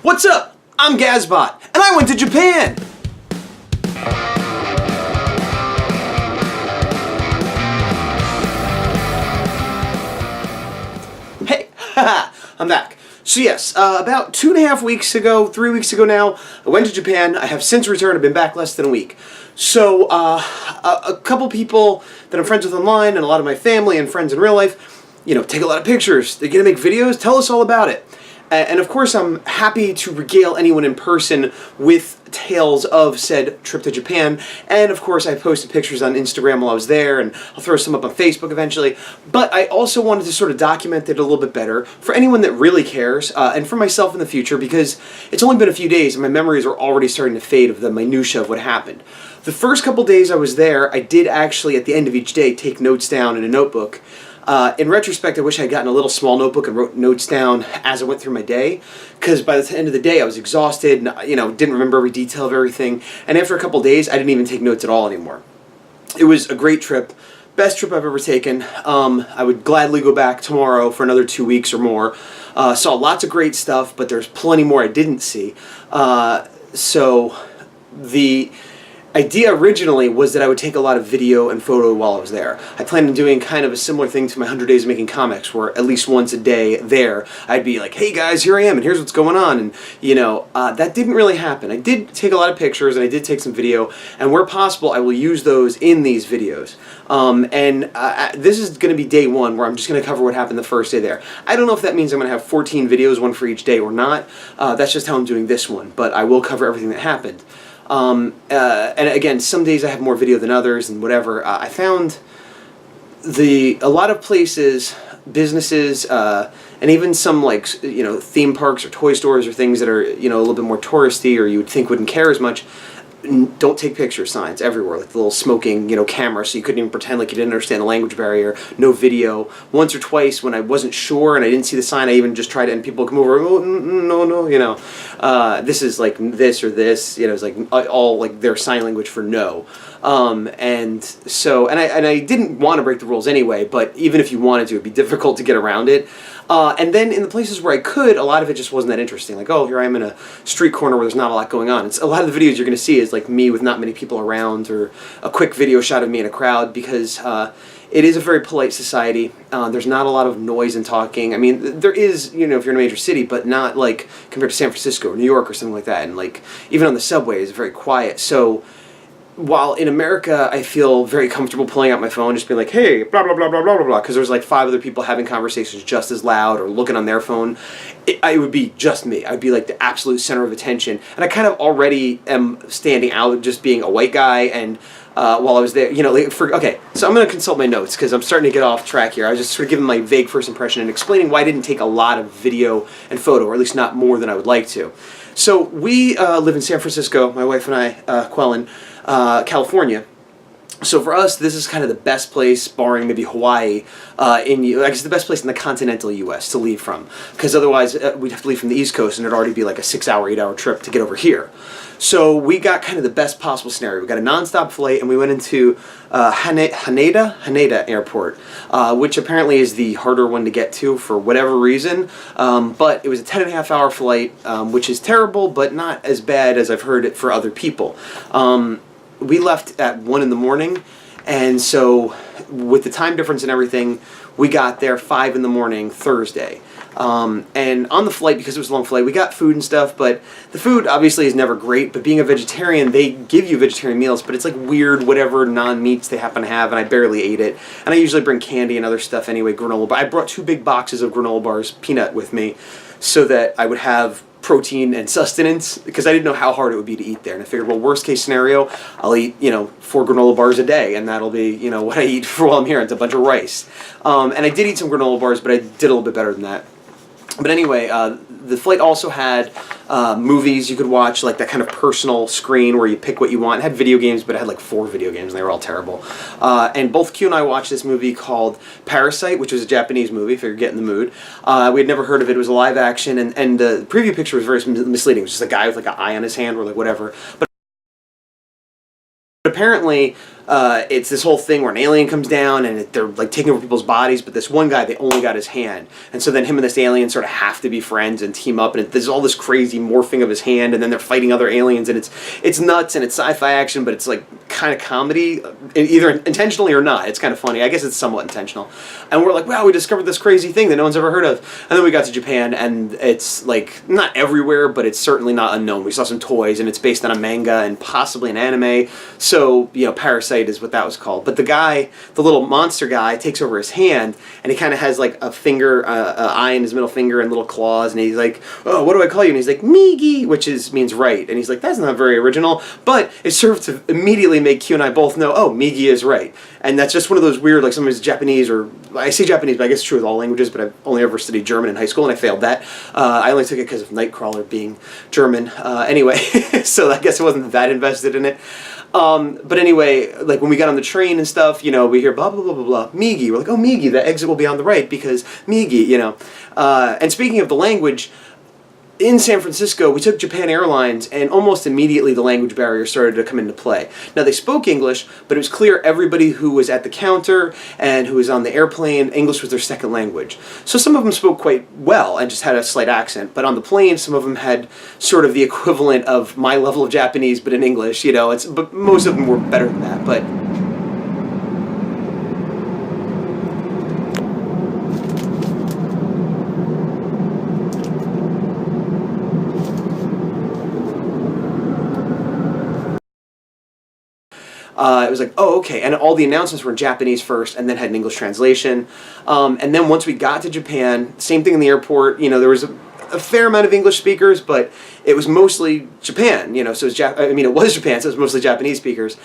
What's up? I'm Gazbot, and I went to Japan! Hey, I'm back. So yes, about 2.5 weeks ago, 3 weeks ago now, I went to Japan. I have since returned. I've been back less than a week. So, a couple people that I'm friends with online, and a lot of my family and friends in real life, take a lot of pictures. They're gonna make videos. Tell us all about it. And of course, I'm happy to regale anyone in person with tales of said trip to Japan. And of course, I posted pictures on Instagram while I was there, and I'll throw some up on Facebook eventually. But I also wanted to sort of document it a little bit better for anyone that really cares, and for myself in the future, because it's only been a few days and my memories are already starting to fade of the minutia of what happened. The first couple days I was there, I did actually, at the end of each day, take notes down in a notebook. In retrospect, I wish I had gotten a little small notebook and wrote notes down as I went through my day, because by the end of the day I was exhausted and didn't remember every detail of everything, and after a couple days I didn't even take notes at all anymore. It was a great trip, best trip I've ever taken. I would gladly go back tomorrow for another 2 weeks or more. Saw lots of great stuff, but there's plenty more I didn't see. So the idea originally was that I would take a lot of video and photo while I was there. I planned on doing kind of a similar thing to my 100 Days of Making Comics, where at least once a day there, I'd be like, hey guys, here I am, and here's what's going on, and that didn't really happen. I did take a lot of pictures, and I did take some video, and where possible, I will use those in these videos. This is going to be day one, where I'm just going to cover what happened the first day there. I don't know if that means I'm going to have 14 videos, one for each day or not. That's just how I'm doing this one, but I will cover everything that happened. And again, some days I have more video than others and whatever. I found a lot of places, businesses, and even some theme parks or toy stores or things that are a little bit more touristy or you would think wouldn't care as much, don't take picture signs everywhere, like the little smoking camera, so you couldn't even pretend like you didn't understand the language barrier. No video. Once or twice when I wasn't sure and I didn't see the sign, I even just tried it, and people would come over, oh, no, this is like this or this, it's like all like their sign language for no. And I didn't want to break the rules anyway, but even if you wanted to, it'd be difficult to get around it. And then in the places where I could, a lot of it just wasn't that interesting. Like, oh, here I am in a street corner where there's not a lot going on. A lot of the videos you're going to see is like me with not many people around, or a quick video shot of me in a crowd, because it is a very polite society. There's not a lot of noise and talking. I mean, there is, if you're in a major city, but not like compared to San Francisco or New York or something like that. And like even on the subway, it's very quiet. So while in America I feel very comfortable pulling out my phone, just being like, hey, blah, blah, blah, blah, blah, blah, blah, because there's like 5 other people having conversations just as loud or looking on their phone, it would be just me. I'd be like the absolute center of attention. And I kind of already am standing out just being a white guy, and while I was there, okay, so I'm going to consult my notes because I'm starting to get off track here. I was just sort of giving my vague first impression and explaining why I didn't take a lot of video and photo, or at least not more than I would like to. So we live in San Francisco, my wife and I, Quelyn, California. So for us, this is kind of the best place, barring maybe Hawaii, I guess the best place in the continental U.S. to leave from, because otherwise we'd have to leave from the East Coast, and it'd already be like a 6-hour, 8-hour trip to get over here. So we got kind of the best possible scenario. We got a nonstop flight, and we went into Haneda Airport, which apparently is the harder one to get to for whatever reason. But it was a 10.5-hour flight, which is terrible, but not as bad as I've heard it for other people. We left at 1 in the morning, and so with the time difference and everything, we got there 5 in the morning Thursday. And on the flight, because it was a long flight, we got food and stuff, but the food obviously is never great. But being a vegetarian, they give you vegetarian meals, but it's like weird whatever non-meats they happen to have, and I barely ate it. And I usually bring candy and other stuff anyway, granola bar. I brought 2 big boxes of granola bars, peanut, with me, so that I would have protein and sustenance, because I didn't know how hard it would be to eat there. And I figured, well, worst case scenario, I'll eat 4 granola bars a day, and that'll be what I eat for while I'm here. It's a bunch of rice. And I did eat some granola bars, but I did a little bit better than that. But anyway, the flight also had movies you could watch, like that kind of personal screen where you pick what you want. It had video games, but it had like 4 video games, and they were all terrible. And both Q and I watched this movie called Parasite, which was a Japanese movie, if you're getting the mood. We had never heard of it. It was a live action, and the preview picture was very misleading. It was just a guy with like an eye on his hand or like whatever. But apparently, it's this whole thing where an alien comes down and they're like taking over people's bodies, but this one guy, they only got his hand. And so then him and this alien sort of have to be friends and team up, and there's all this crazy morphing of his hand, and then they're fighting other aliens, and it's nuts, and it's sci-fi action, but it's like kind of comedy, either intentionally or not. It's kind of funny. I guess it's somewhat intentional. And we're like, wow, we discovered this crazy thing that no one's ever heard of. And then we got to Japan, and it's like not everywhere, but it's certainly not unknown. We saw some toys, and it's based on a manga and possibly an anime. So, you know, Parasite is what that was called. But the guy, the little monster guy, takes over his hand, and he kind of has like a finger, an eye in his middle finger and little claws, and he's like, oh, what do I call you? And he's like, Migi, which means right. And he's like, that's not very original, but it served to immediately make Q and I both know, oh, Migi is right. And that's just one of those weird, like somebody's Japanese, or I say Japanese, but I guess it's true with all languages, but I've only ever studied German in high school, and I failed that. I only took it because of Nightcrawler being German. Anyway, so I guess I wasn't that invested in it. But anyway, like when we got on the train and stuff, you know, we hear blah, blah, blah, blah, blah, Migi. We're like, oh, Migi, the exit will be on the right because Migi, you know. And speaking of the language, in San Francisco, we took Japan Airlines, and almost immediately the language barrier started to come into play. Now, they spoke English, but it was clear everybody who was at the counter and who was on the airplane, English was their second language. So some of them spoke quite well and just had a slight accent, but on the plane, some of them had sort of the equivalent of my level of Japanese, but in English, you know. But most of them were better than that, but... it was like, oh, okay, and all the announcements were in Japanese first, and then had an English translation. And then once we got to Japan, same thing in the airport. You know, there was a fair amount of English speakers, but it was mostly Japan. You know, so it was Japan, so it was mostly Japanese speakers.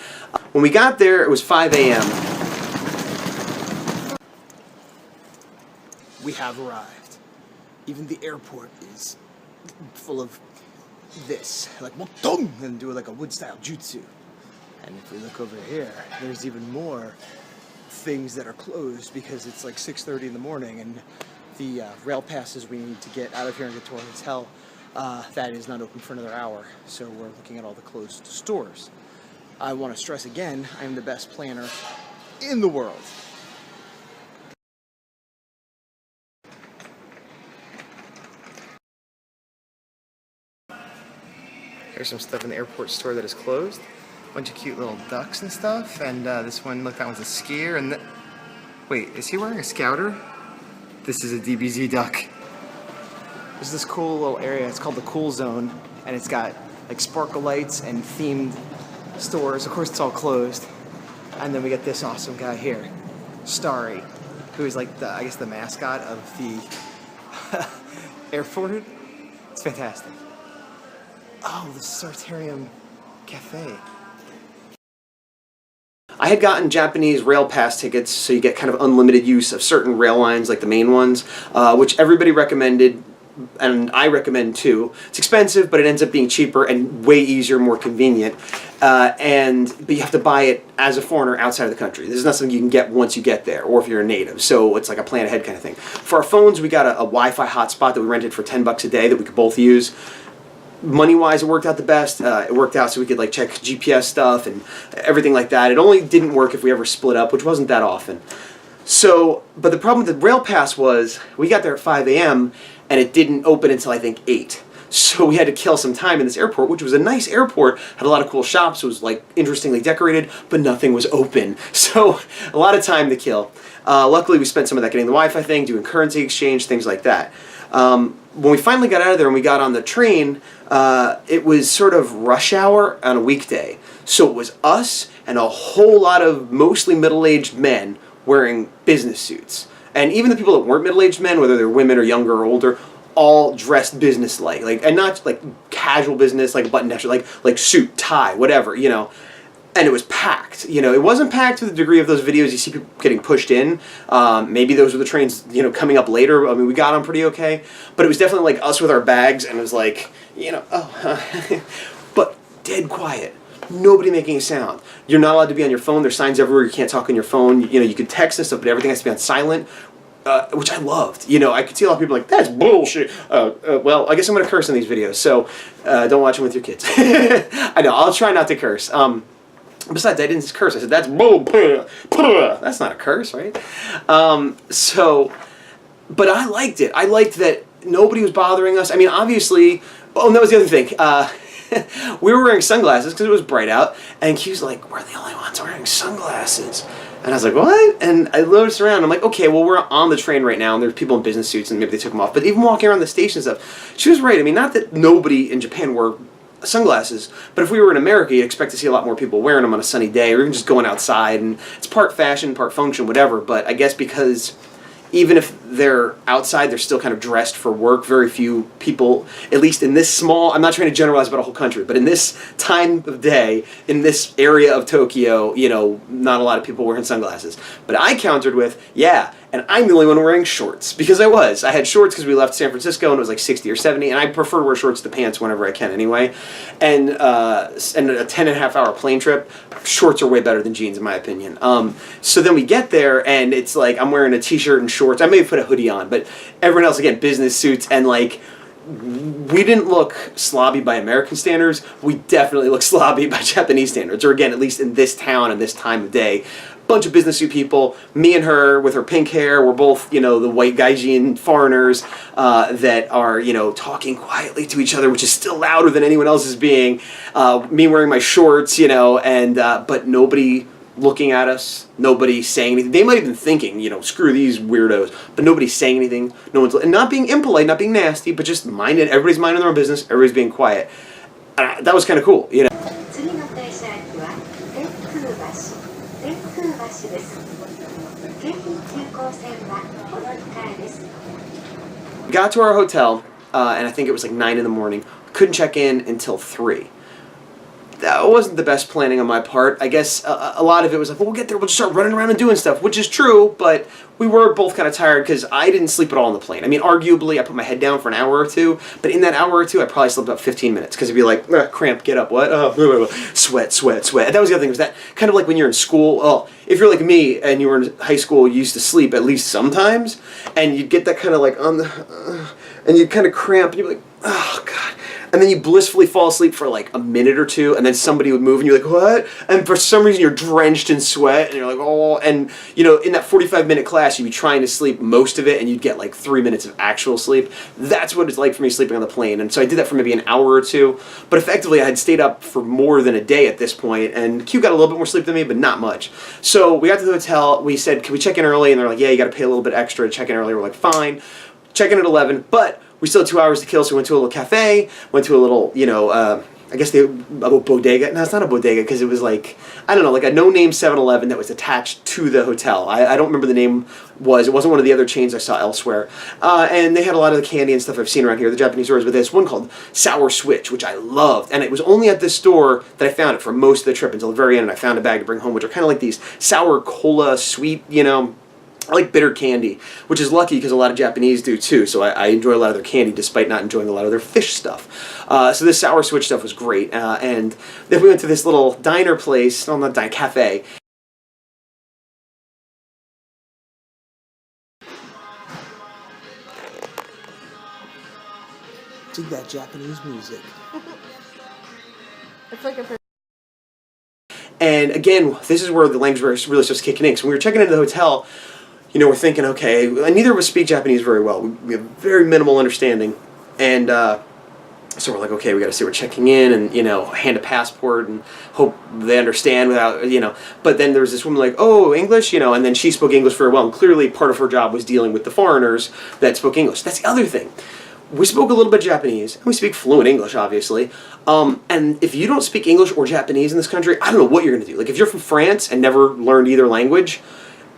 When we got there, it was 5 a.m. We have arrived. Even the airport is full of this, like "Mokdong," and do like a wood-style jutsu. And if we look over here, there's even more things that are closed because it's like 6:30 in the morning, and the rail passes we need to get out of here and get to our hotel, that is not open for another hour. So we're looking at all the closed stores. I want to stress again, I am the best planner in the world. There's some stuff in the airport store that is closed. Bunch of cute little ducks and stuff, and this one, look, that one's a skier, and wait, is he wearing a scouter? This is a DBZ duck. There's this cool little area, it's called the Cool Zone, and it's got like sparkle lights and themed stores. Of course, it's all closed. And then we get this awesome guy here, Starry, who is like I guess the mascot of the airport. It's fantastic. Oh, the Sartorium Cafe. I had gotten Japanese rail pass tickets, so you get kind of unlimited use of certain rail lines, like the main ones, which everybody recommended, and I recommend too. It's expensive, but it ends up being cheaper and way easier, more convenient. But you have to buy it as a foreigner outside of the country. This is not something you can get once you get there, or if you're a native. So it's like a plan ahead kind of thing. For our phones, we got a Wi-Fi hotspot that we rented for $10 a day that we could both use. Money-wise, it worked out the best. It worked out so we could like check GPS stuff and everything like that. It only didn't work if we ever split up, which wasn't that often. So, but the problem with the rail pass was we got there at 5 a.m. and it didn't open until I think 8. So we had to kill some time in this airport, which was a nice airport, had a lot of cool shops, it was like interestingly decorated, but nothing was open. So a lot of time to kill. Luckily we spent some of that getting the Wi-Fi thing, doing currency exchange, things like that. When we finally got out of there and we got on the train, it was sort of rush hour on a weekday. So it was us and a whole lot of mostly middle-aged men wearing business suits. And even the people that weren't middle-aged men, whether they're women or younger or older, all dressed business-like. And not like casual business, like button-down, like suit, tie, whatever, you know. And it was packed. You know, it wasn't packed to the degree of those videos you see people getting pushed in. Maybe those were the trains, you know, coming up later. I mean, we got on pretty okay. But it was definitely like us with our bags, and it was like, you know, but dead quiet. Nobody making a sound. You're not allowed to be on your phone. There's signs everywhere. You can't talk on your phone. You know, you can text and stuff, but everything has to be on silent. Which I loved. You know, I could see a lot of people like, that's bullshit. Well, I guess I'm going to curse in these videos, so don't watch them with your kids. I know, I'll try not to curse. Besides, I didn't curse. I said, that's bull. That's not a curse, right? So, but I liked it. I liked that nobody was bothering us. I mean, obviously, oh, and that was the other thing. We were wearing sunglasses because it was bright out, and Q's like, we're the only ones wearing sunglasses. And I was like, what? And I noticed around. I'm like, okay, well, we're on the train right now, and there's people in business suits, and maybe they took them off. But even walking around the station and stuff, she was right. I mean, not that nobody in Japan wore sunglasses, but if we were in America, you'd expect to see a lot more people wearing them on a sunny day, or even just going outside. And it's part fashion, part function, whatever. But I guess because even if they're outside, they're still kind of dressed for work. Very few people, at least in this small, I'm not trying to generalize about a whole country, but in this time of day, in this area of Tokyo, you know, not a lot of people wearing sunglasses. But I countered with, yeah, and I'm the only one wearing shorts, because I had shorts because we left San Francisco and it was like 60 or 70, and I prefer to wear shorts to pants whenever I can anyway. And a 10.5-hour plane trip, shorts are way better than jeans in my opinion. So then we get there and it's like I'm wearing a t-shirt and shorts. I may put a hoodie on, but everyone else, again, business suits, and like, we didn't look slobby by American standards. We definitely look slobby by Japanese standards, or again, at least in this town and this time of day. Bunch of business suit people, me and her with her pink hair, we're both, you know, the white gaijin foreigners that are, you know, talking quietly to each other, which is still louder than anyone else is being. Me wearing my shorts, you know, and but nobody looking at us, nobody saying anything. They might have been thinking, you know, screw these weirdos, but nobody's saying anything. No one's, and not being impolite, not being nasty, but just everybody's minding their own business, everybody's being quiet. That was kind of cool, you know. We got to our hotel, and I think it was like 9 in the morning. Couldn't check in until 3. That wasn't the best planning on my part. I guess a lot of it was like, well, we'll get there, we'll just start running around and doing stuff, which is true, but we were both kind of tired because I didn't sleep at all on the plane. I mean, arguably, I put my head down for an hour or two, but in that hour or two, I probably slept about 15 minutes because it'd be like, cramp, get up, what? Sweat, sweat, sweat. And that was the other thing, was that kind of like when you're in school, if you're like me and you were in high school, you used to sleep at least sometimes, and you'd get that kind of like on the, and you'd kind of cramp, and you'd be like, oh, God. And then you blissfully fall asleep for like a minute or two, and then somebody would move, and you're like, what? And for some reason, you're drenched in sweat, and you're like, oh. And, you know, in that 45-minute class, you'd be trying to sleep most of it, and you'd get like 3 minutes of actual sleep. That's what it's like for me sleeping on the plane. And so I did that for maybe an hour or two. But effectively, I had stayed up for more than a day at this point, and Q got a little bit more sleep than me, but not much. So we got to the hotel. We said, can we check in early? And they're like, yeah, you got to pay a little bit extra to check in early. We're like, fine. Check in at 11, but we still had 2 hours to kill, so we went to a little cafe, went to a little, you know, I guess a bodega. No, it's not a bodega, because it was like, I don't know, like a no-name 7-Eleven that was attached to the hotel. I don't remember the name was. It wasn't one of the other chains I saw elsewhere. And they had a lot of the candy and stuff I've seen around here, the Japanese stores, but there's one called Sour Switch, which I loved. And it was only at this store that I found it for most of the trip until the very end, and I found a bag to bring home, which are kind of like these sour cola sweet, you know, I like bitter candy, which is lucky because a lot of Japanese do too, so I enjoy a lot of their candy despite not enjoying a lot of their fish stuff. So this Sour Switch stuff was great, and then we went to this little diner place, no, not diner, cafe. Dig that Japanese music. It's like a... And again, this is where the language really starts kicking in. So when we were checking into the hotel, you know, we're thinking, okay, neither of us speak Japanese very well. We have very minimal understanding. And so we're like, okay, we got to say we're checking in and, you know, hand a passport and hope they understand without, you know. But then there was this woman like, oh, English, you know, and then she spoke English very well. And clearly part of her job was dealing with the foreigners that spoke English. That's the other thing. We spoke a little bit Japanese, and we speak fluent English, obviously. And if you don't speak English or Japanese in this country, I don't know what you're going to do. Like, if you're from France and never learned either language,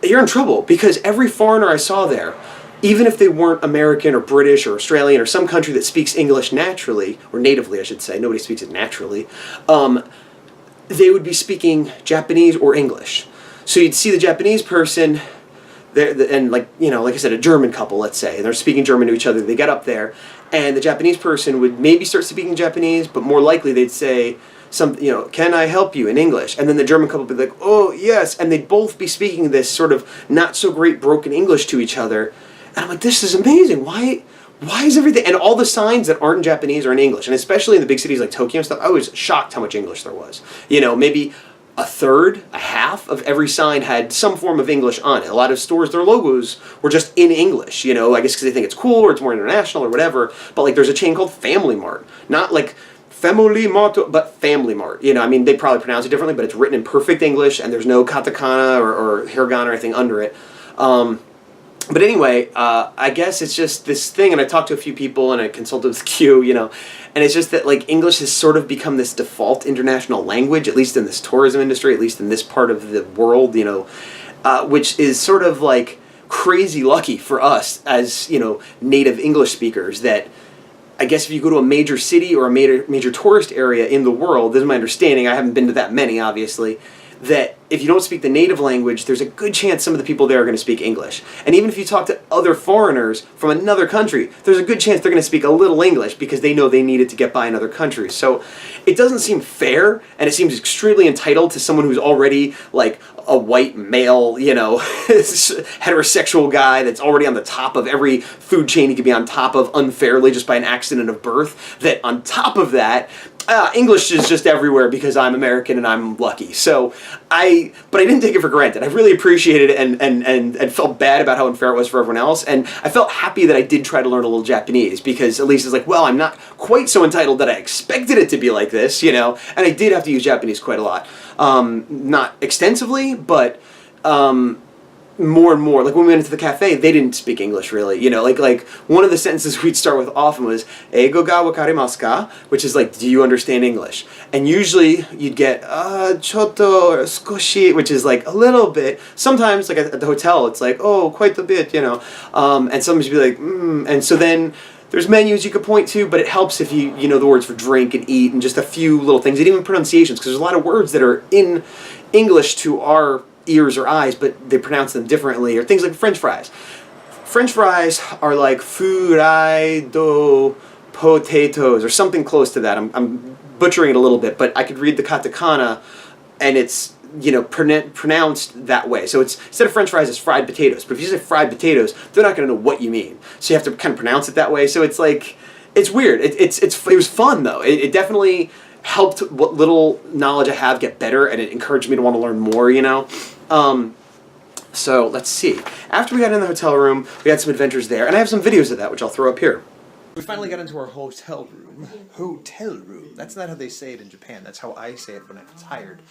you're in trouble, because every foreigner I saw there, even if they weren't American or British or Australian or some country that speaks English naturally, or natively I should say, nobody speaks it naturally, they would be speaking Japanese or English. So you'd see the Japanese person, and like, you know, like I said, a German couple, let's say, and they're speaking German to each other, they get up there, and the Japanese person would maybe start speaking Japanese, but more likely they'd say, you know, can I help you in English? And then the German couple would be like, oh, yes. And they'd both be speaking this sort of not so great broken English to each other. And I'm like, this is amazing. Why is everything? And all the signs that aren't in Japanese are in English. And especially in the big cities like Tokyo and stuff, I was shocked how much English there was. You know, maybe a third, a half of every sign had some form of English on it. A lot of stores, their logos were just in English, you know, I guess because they think it's cool or it's more international or whatever. But like there's a chain called Family Mart, not like Family Mart, but Family Mart. You know, I mean, they probably pronounce it differently, but it's written in perfect English and there's no katakana or hiragana or anything under it. But anyway, I guess it's just this thing, and I talked to a few people, and I consulted with Q, you know, and it's just that, like, English has sort of become this default international language, at least in this tourism industry, at least in this part of the world, you know, which is sort of, like, crazy lucky for us as, you know, native English speakers that I guess if you go to a major city or a major tourist area in the world, this is my understanding, I haven't been to that many, obviously, that if you don't speak the native language, there's a good chance some of the people there are going to speak English. And even if you talk to other foreigners from another country, there's a good chance they're going to speak a little English because they know they need it to get by in other countries. So it doesn't seem fair, and it seems extremely entitled to someone who's already like a white male, you know, heterosexual guy that's already on the top of every food chain he could be on top of unfairly just by an accident of birth, that on top of that, English is just everywhere because I'm American and I'm lucky. So but I didn't take it for granted. I really appreciated it and felt bad about how unfair it was for everyone else. And I felt happy that I did try to learn a little Japanese because at least it's like, well, I'm not quite so entitled that I expected it to be like this, you know. And I did have to use Japanese quite a lot. Not extensively, but more and more. Like when we went into the cafe, they didn't speak English really. You know, like one of the sentences we'd start with often was "Eigo ga wakarimasu ka?" which is like, "Do you understand English?" And usually you'd get "chotto" or "skoshi," which is like a little bit. Sometimes, like at the hotel, it's like, "Oh, quite a bit," you know. And sometimes you'd be like, And so then there's menus you could point to, but it helps if you know the words for drink and eat and just a few little things, and even pronunciations, because there's a lot of words that are in English to our ears or eyes, but they pronounce them differently, or things like French fries. French fries are like furaido potatoes, or something close to that. I'm butchering it a little bit, but I could read the katakana, and it's, you know, pronounced that way. So it's, instead of French fries, it's fried potatoes. But if you say fried potatoes, they're not going to know what you mean. So you have to kind of pronounce it that way. So it's like, it's weird. It was fun though. It definitely helped what little knowledge I have get better, and it encouraged me to want to learn more, you know. So let's see. After we got in the hotel room, we had some adventures there, and I have some videos of that, which I'll throw up here. We finally got into our hotel room. Hotel room. That's not how they say it in Japan. That's how I say it when I'm tired.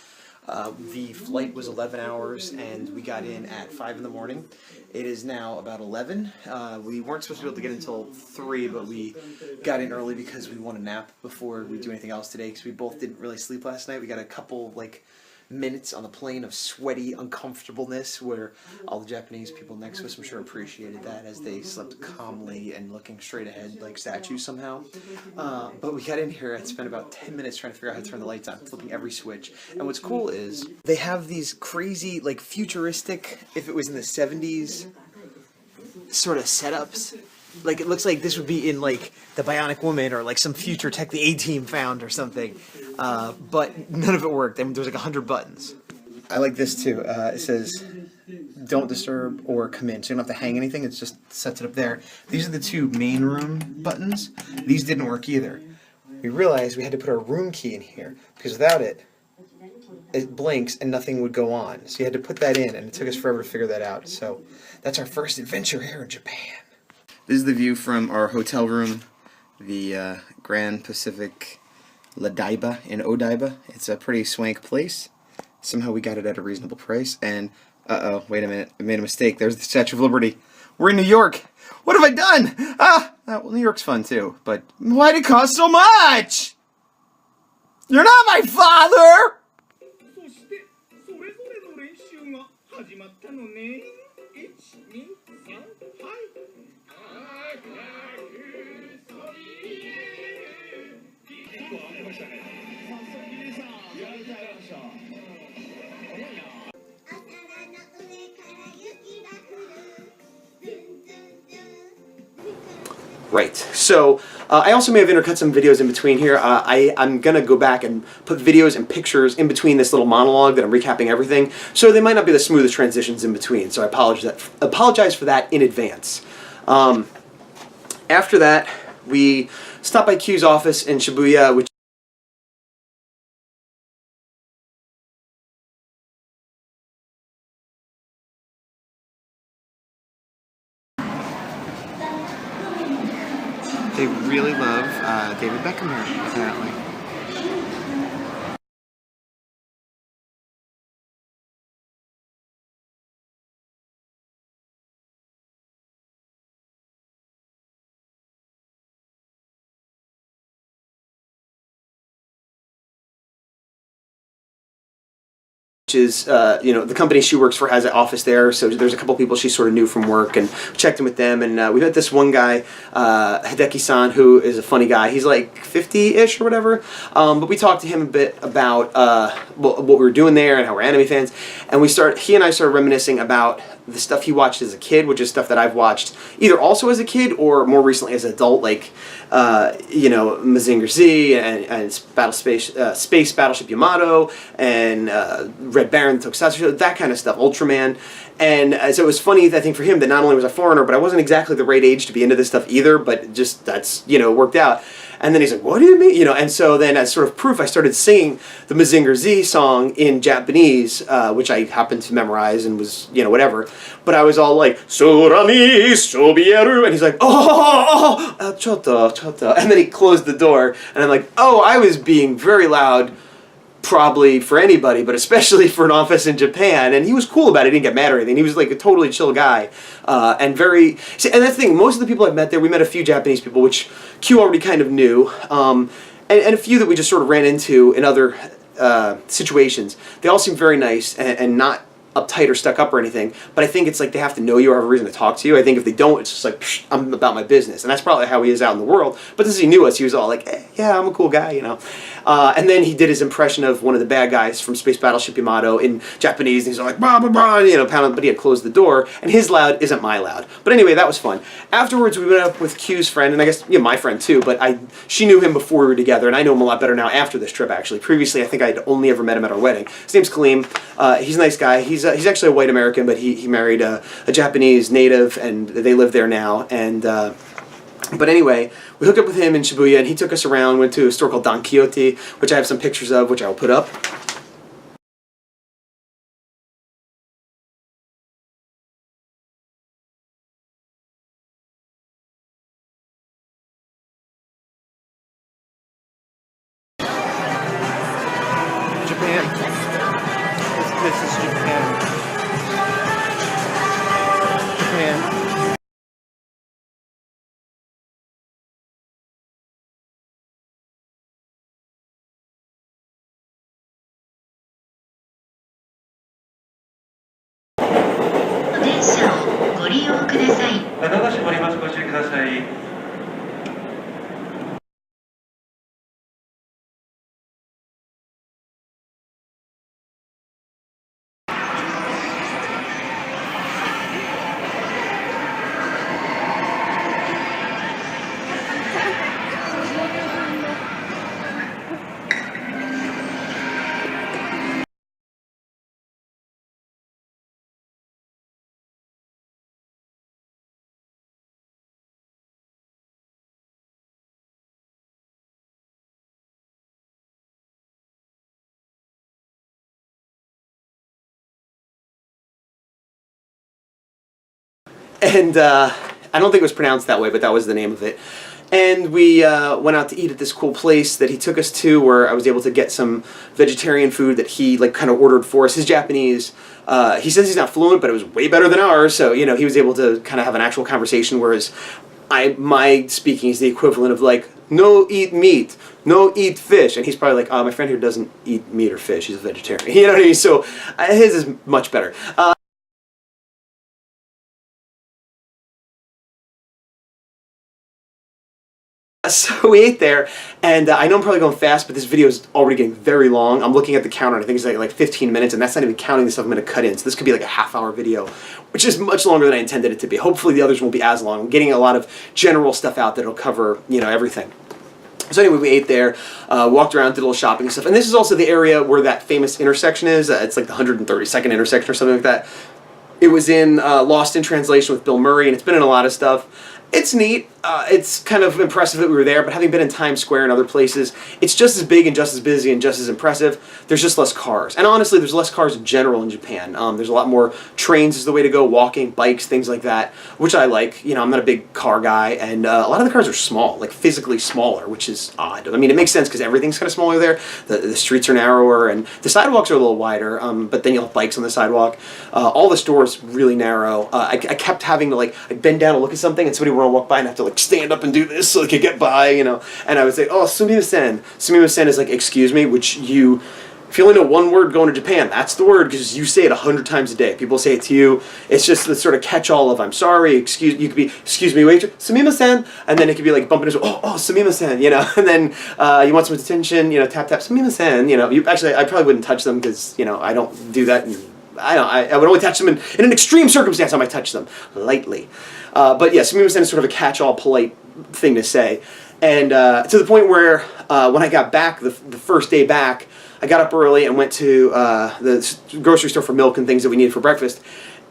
The flight was 11 hours, and we got in at 5 in the morning. It is now about 11. We weren't supposed to be able to get in until 3, but we got in early because we want to nap before we do anything else today, because we both didn't really sleep last night. We got a couple, like, minutes on the plane of sweaty uncomfortableness where all the Japanese people next to us, I'm sure, appreciated that as they slept calmly and looking straight ahead like statues somehow. But we got in here and spent about 10 minutes trying to figure out how to turn the lights on, flipping every switch. And what's cool is they have these crazy, like, futuristic, if it was in the 70s, sort of setups. Like, it looks like this would be in, like, the Bionic Woman or, like, some future tech the A-Team found or something. But none of it worked. I mean, there was, like, 100 buttons. I like this, too. It says, don't disturb or come in. So you don't have to hang anything. It just sets it up there. These are the two main room buttons. These didn't work either. We realized we had to put our room key in here, because without it, it blinks and nothing would go on. So you had to put that in, and it took us forever to figure that out. So that's our first adventure here in Japan. This is the view from our hotel room, the Grand Pacific Ladaiba in Odaiba. It's a pretty swank place. Somehow we got it at a reasonable price, and uh-oh, wait a minute, I made a mistake. There's the Statue of Liberty. We're in New York. What have I done? Well, New York's fun too, but why'd it cost so much? You're not my father! Right, so I also may have intercut some videos in between here. I'm going to go back and put videos and pictures in between this little monologue that I'm recapping everything, so they might not be the smoothest transitions in between, so I apologize for that in advance. After that, we stopped by Q's office in Shibuya, which Apparently. Which is, the company she works for has an office there, so there's a couple people she sort of knew from work, and checked in with them, and we met this one guy, Hideki-san, who is a funny guy. He's like 50-ish or whatever, but we talked to him a bit about what we were doing there and how we're anime fans, and he and I started reminiscing about the stuff he watched as a kid, which is stuff that I've watched either also as a kid or more recently as an adult, like Musings and Space Battleship Yamato and Red Baron, Tokusatsu, that kind of stuff, Ultraman. And so it was funny, I think, for him that not only was I a foreigner, but I wasn't exactly the right age to be into this stuff either, but just that's, worked out. And then he's like, what do you mean? And so then as sort of proof, I started singing the Mazinger Z song in Japanese, which I happened to memorize and was, whatever. But I was all like, Sorani Shobieru, and he's like, choto. And then he closed the door, and I'm like, oh, I was being very loud, probably for anybody, but especially for an office in Japan. And he was cool about it. He didn't get mad or anything. He was like a totally chill guy, and very. See, and that's the thing. Most of the people I've met there, we met a few Japanese people, which Q already kind of knew, and a few that we just sort of ran into in other situations. They all seem very nice and not uptight or stuck up or anything, but I think it's like they have to know you or have a reason to talk to you. I think if they don't, it's just like, psh, I'm about my business. And that's probably how he is out in the world. But since he knew us, he was all like, yeah, I'm a cool guy, And then he did his impression of one of the bad guys from Space Battleship Yamato in Japanese, and he's all like, blah, blah, blah, pound, but he had closed the door, and his loud isn't my loud. But anyway, that was fun. Afterwards, we went up with Q's friend, and I guess, my friend too, but she knew him before we were together, and I know him a lot better now after this trip, actually. Previously, I think I'd only ever met him at our wedding. His name's Quelyn. He's a nice guy. He's actually a white American, but he married a Japanese native, and they live there now, and but anyway, we hooked up with him in Shibuya, and he took us around, went to a store called Don Quixote, which I have some pictures of, which I will put up. Japan. This is Japan. Japan. 利用ください。ドアが閉まります。ご注意ください。And I don't think it was pronounced that way, but that was the name of it. And we went out to eat at this cool place that he took us to, where I was able to get some vegetarian food that he kind of ordered for us. His Japanese, he says he's not fluent, but it was way better than ours. So he was able to kind of have an actual conversation, whereas my speaking is the equivalent of no eat meat, no eat fish, and he's probably like, my friend here doesn't eat meat or fish. He's a vegetarian. You know what I mean? So his is much better. So we ate there, and I know I'm probably going fast, but this video is already getting very long. I'm looking at the counter, and I think it's like 15 minutes, and that's not even counting the stuff I'm going to cut in. So this could be like a half-hour video, which is much longer than I intended it to be. Hopefully the others won't be as long. I'm getting a lot of general stuff out that'll cover, everything. So anyway, we ate there, walked around, did a little shopping and stuff. And this is also the area where that famous intersection is. It's like the 132nd intersection or something like that. It was in Lost in Translation with Bill Murray, and it's been in a lot of stuff. It's neat. It's kind of impressive that we were there, but having been in Times Square and other places, it's just as big and just as busy and just as impressive. There's just less cars. And honestly, there's less cars in general in Japan. There's a lot more trains is the way to go, walking, bikes, things like that, which I like. You know, I'm not a big car guy, and a lot of the cars are small, like physically smaller, which is odd. I mean, it makes sense because everything's kind of smaller there. The streets are narrower, and the sidewalks are a little wider, but then you'll have bikes on the sidewalk. All the stores really narrow. I kept having to, like, I'd bend down to look at something, and somebody would walk by and have to, like, stand up and do this so they could get by, you know. And I would say, oh, sumimasen. Sumimasen is like, excuse me, which you, if you only know one word going to Japan, that's the word because you say it 100 times a day. People say it to you. It's just the sort of catch-all of I'm sorry, excuse, you could be, excuse me, waitress, sumimasen, and then it could be like bumping into, oh, sumimasen, you know, and then you want some attention, you know, tap, tap, sumimasen, you know. Actually, I probably wouldn't touch them because, you know, I don't do that. I would only touch them in an extreme circumstance. I might touch them lightly. But yeah, sumimasen is sort of a catch-all polite thing to say. And to the point where when I got back, the first day back, I got up early and went to the grocery store for milk and things that we needed for breakfast.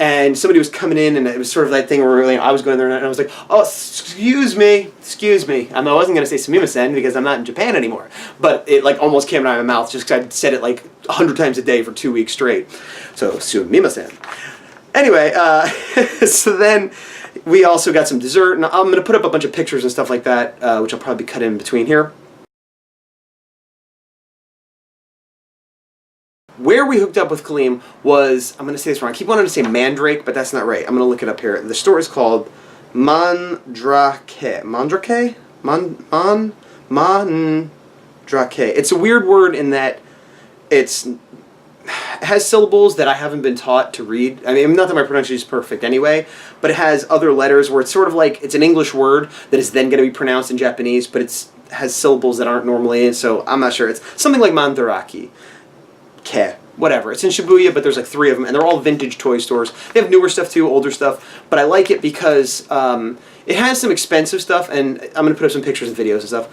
And somebody was coming in, and it was sort of that thing where I was going there, and I was like, oh, excuse me. I wasn't going to say sumimasen because I'm not in Japan anymore. But it like almost came out of my mouth just because I'd said it like 100 times a day for 2 weeks straight. So, sumimasen. Anyway, so then we also got some dessert, and I'm going to put up a bunch of pictures and stuff like that, which I'll probably cut in between here. Where we hooked up with Kaleem was, I'm going to say this wrong, I keep wanting to say Mandrake, but that's not right. I'm going to look it up here. The store is called Mandrake. Mandrake? Mandrake. It's a weird word in that it has syllables that I haven't been taught to read. I mean, not that my pronunciation is perfect anyway, but it has other letters where it's sort of like, it's an English word that is then going to be pronounced in Japanese, but it has syllables that aren't normally in, so I'm not sure. It's something like Mandaraki. Whatever. It's in Shibuya, but there's like 3 of them, and they're all vintage toy stores. They have newer stuff too, older stuff, but I like it because it has some expensive stuff, and I'm going to put up some pictures and videos and stuff.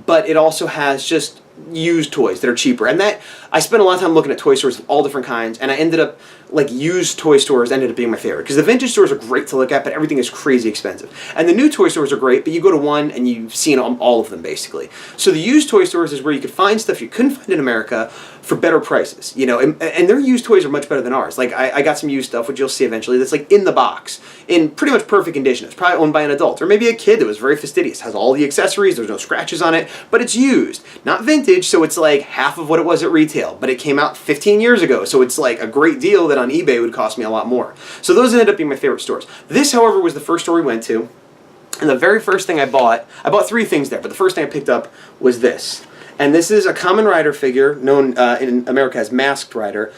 But it also has just used toys that are cheaper, and that I spent a lot of time looking at toy stores of all different kinds, and I ended up like used toy stores ended up being my favorite because the vintage stores are great to look at, but everything is crazy expensive, and the new toy stores are great, but you go to one and you've seen all of them basically. So the used toy stores is where you could find stuff you couldn't find in America for better prices, you know, and their used toys are much better than ours. Like I got some used stuff, which you'll see eventually, that's like in the box in pretty much perfect condition. It's probably owned by an adult or maybe a kid that was very fastidious, has all the accessories, there's no scratches on it, but it's used, not vintage, so it's like half of what it was at retail, but it came out 15 years ago, so it's like a great deal that on eBay would cost me a lot more. So those ended up being my favorite stores. This, however, was the first store we went to, and the very first thing I bought 3 things there, but the first thing I picked up was this. And this is a Kamen Rider figure, known in America as Masked Rider,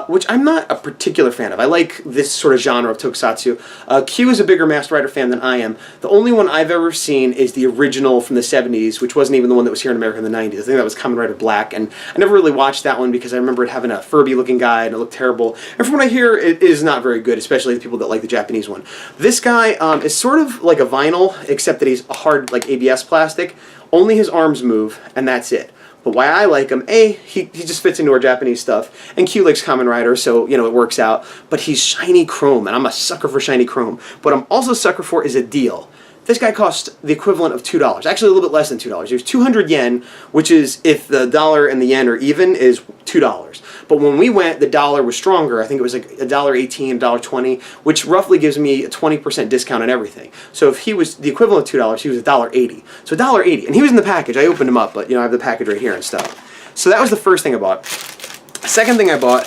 which I'm not a particular fan of. I like this sort of genre of tokusatsu. Q is a bigger Masked Rider fan than I am. The only one I've ever seen is the original from the 70s, which wasn't even the one that was here in America in the 90s. I think that was Kamen Rider Black, and I never really watched that one because I remember it having a Furby-looking guy, and it looked terrible. And from what I hear, it is not very good, especially the people that like the Japanese one. This guy is sort of like a vinyl, except that he's a hard, like ABS plastic. Only his arms move, and that's it. But why I like him, he just fits into our Japanese stuff, and Q likes Kamen Rider, so, you know, it works out. But he's shiny chrome, and I'm a sucker for shiny chrome. What I'm also a sucker for is a deal. This guy cost the equivalent of $2. Actually, a little bit less than $2. It was 200 yen, which is, if the dollar and the yen are even, is $2. But when we went, the dollar was stronger. I think it was like $1.18, $1.20, which roughly gives me a 20% discount on everything. So if he was the equivalent of $2, he was $1.80. So $1.80, and he was in the package. I opened him up, but, you know, I have the package right here and stuff. So that was the first thing I bought. Second thing I bought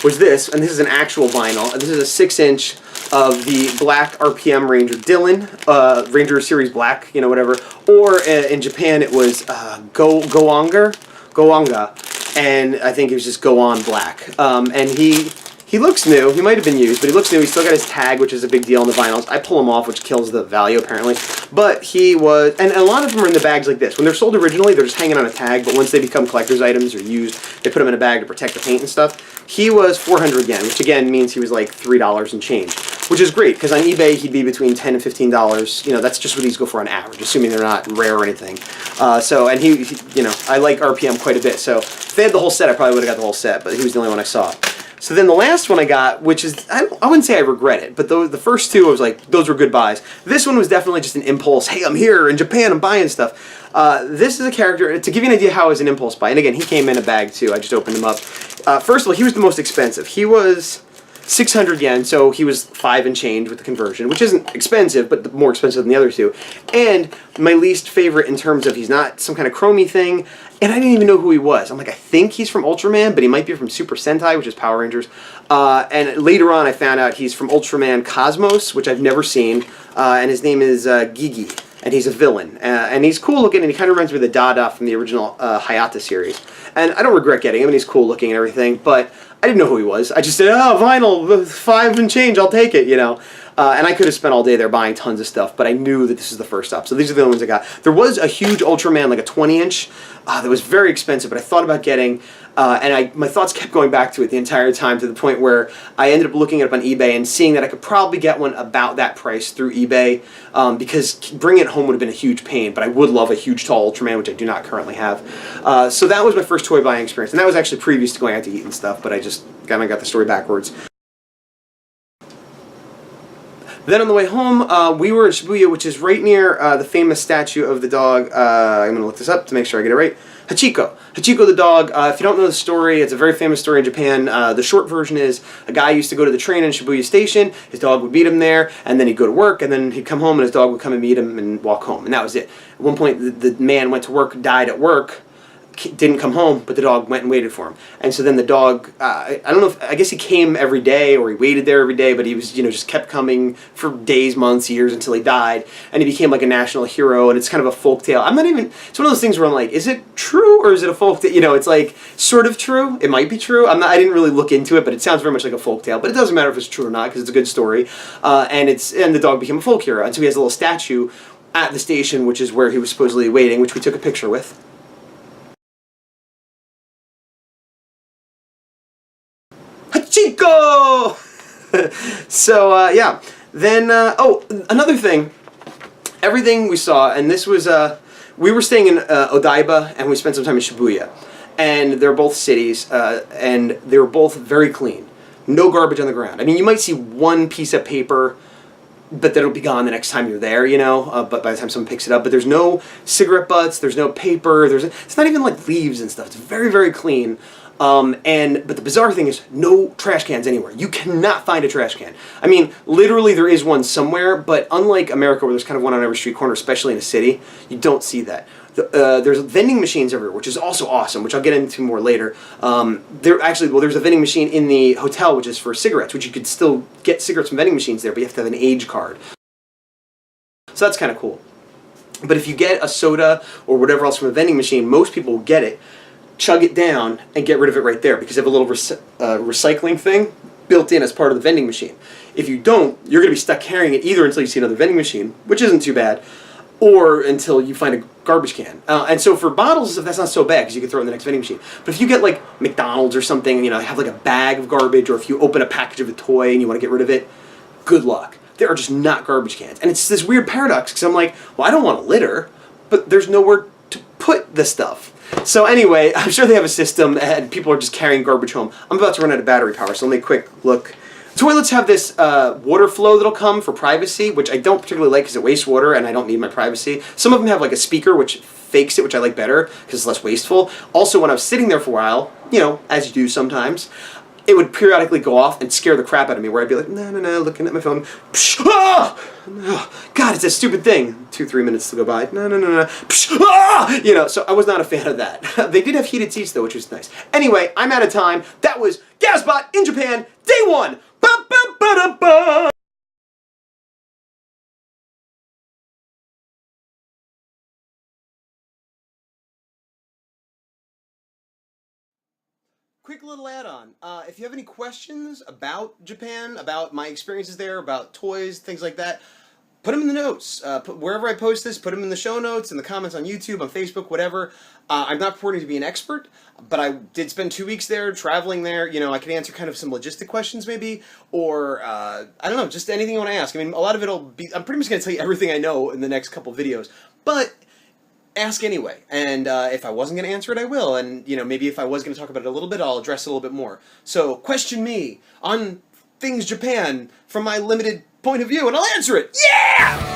was this, and this is an actual vinyl. This is a 6-inch of the black RPM Ranger Dylan, Ranger Series Black, you know, whatever. Or in Japan it was Goanga, and I think it was just Go On Black. And he looks new. He might have been used, but he looks new. He's still got his tag, which is a big deal on the vinyls. I pull him off, which kills the value apparently. But he was, and a lot of them are in the bags like this. When they're sold originally, they're just hanging on a tag, but once they become collector's items or used, they put them in a bag to protect the paint and stuff. He was 400 yen, which again means he was like $3 and change. which is great because on eBay he'd be between $10 and $15. You know, that's just what these go for on average, assuming they're not rare or anything. And he, you know, I like RPM quite a bit. So if they had the whole set, I probably would have got the whole set. But he was the only one I saw. So then the last one I got, which is, I wouldn't say I regret it, but the first two I was like, those were good buys. This one was definitely just an impulse. Hey, I'm here in Japan, I'm buying stuff. This is a character, to give you an idea how it was an impulse buy, and again, he came in a bag too, I just opened him up. First of all, he was the most expensive. He was 600 yen, so he was 5 and change with the conversion, which isn't expensive, but more expensive than the other two. And my least favorite in terms of he's not some kind of chromey thing, and I didn't even know who he was. I'm like, I think he's from Ultraman, but he might be from Super Sentai, which is Power Rangers. And later on, I found out he's from Ultraman Cosmos, which I've never seen, and his name is Gigi, and he's a villain. And he's cool looking, and he kind of reminds me of the Dada from the original Hayata series. And I don't regret getting him, and he's cool looking and everything, but I didn't know who he was. I just said, oh, vinyl, 5 and change, I'll take it, you know. And I could have spent all day there buying tons of stuff, but I knew that this is the first stop. So these are the only ones I got. There was a huge Ultraman, like a 20-inch, that was very expensive, but I thought about getting, and my thoughts kept going back to it the entire time, to the point where I ended up looking it up on eBay and seeing that I could probably get one about that price through eBay, because bringing it home would have been a huge pain, but I would love a huge tall Ultraman, which I do not currently have. So that was my first toy buying experience, and that was actually previous to going out to eat and stuff, but I just kind of got the story backwards. Then on the way home, we were in Shibuya, which is right near the famous statue of the dog. I'm going to look this up to make sure I get it right. Hachiko. Hachiko the dog. If you don't know the story, it's a very famous story in Japan. The short version is a guy used to go to the train in Shibuya Station. His dog would meet him there, and then he'd go to work, and then he'd come home, and his dog would come and meet him and walk home. And that was it. At one point, the man went to work, died at work, didn't come home, but the dog went and waited for him. And so then the dog, I don't know if, I guess he came every day, or he waited there every day, but he was, you know, just kept coming for days, months, years, until he died, and he became like a national hero, and it's kind of a folk tale. I'm not even, it's one of those things where I'm like, is it true, or is it a folk tale? You know, it's like, sort of true, it might be true, I didn't really look into it, but it sounds very much like a folk tale, but it doesn't matter if it's true or not, because it's a good story, and the dog became a folk hero, and so he has a little statue at the station, which is where he was supposedly waiting, which we took a picture with. Chico! So, yeah. Then, oh, another thing. Everything we saw, and this was, we were staying in Odaiba, and we spent some time in Shibuya. And they're both cities, and they were both very clean. No garbage on the ground. I mean, you might see one piece of paper, but that'll be gone the next time you're there, you know, but by the time someone picks it up. But there's no cigarette butts, there's no paper, it's not even like leaves and stuff. It's very, very clean. But the bizarre thing is no trash cans anywhere. You cannot find a trash can. I mean, literally there is one somewhere, but unlike America where there's kind of one on every street corner, especially in a city, you don't see that. There's vending machines everywhere, which is also awesome, which I'll get into more later. There's a vending machine in the hotel, which is for cigarettes, which you could still get cigarettes from vending machines there, but you have to have an age card. So that's kind of cool. But if you get a soda or whatever else from a vending machine, most people will get it, chug it down, and get rid of it right there, because they have a little recycling thing built in as part of the vending machine. If you don't, you're going to be stuck carrying it either until you see another vending machine, which isn't too bad, or until you find a garbage can. And so for bottles, that's not so bad, because you can throw it in the next vending machine. But if you get like McDonald's or something, you know, have like a bag of garbage, or if you open a package of a toy and you want to get rid of it, good luck. There are just not garbage cans. And it's this weird paradox, because I'm like, well, I don't want to litter, but there's nowhere to put the stuff. So anyway, I'm sure they have a system, and people are just carrying garbage home. I'm about to run out of battery power, so let me quick look. Toilets have this water flow that'll come for privacy, which I don't particularly like because it wastes water, and I don't need my privacy. Some of them have like a speaker, which fakes it, which I like better because it's less wasteful. Also, when I was sitting there for a while, you know, as you do sometimes, it would periodically go off and scare the crap out of me, where I'd be like, no, looking at my phone. Psh, ah! Oh, God, it's a stupid thing. 2-3 minutes to go by. No. Psh, ah! You know, so I was not a fan of that. They did have heated seats, though, which was nice. Anyway, I'm out of time. That was Gazbot in Japan, day 1. Ba-ba-ba-da-ba! Quick little add-on. If you have any questions about Japan, about my experiences there, about toys, things like that, put them in the notes. Wherever I post this, put them in the show notes, in the comments on YouTube, on Facebook, whatever. I'm not purporting to be an expert, but I did spend 2 weeks there, traveling there. You know, I could answer kind of some logistic questions maybe, or I don't know, just anything you want to ask. I mean, a lot of it'll be, I'm pretty much going to tell you everything I know in the next couple videos, but ask anyway. And if I wasn't going to answer it, I will. And, you know, maybe if I was going to talk about it a little bit, I'll address it a little bit more. So question me on things Japan from my limited point of view, and I'll answer it. Yeah!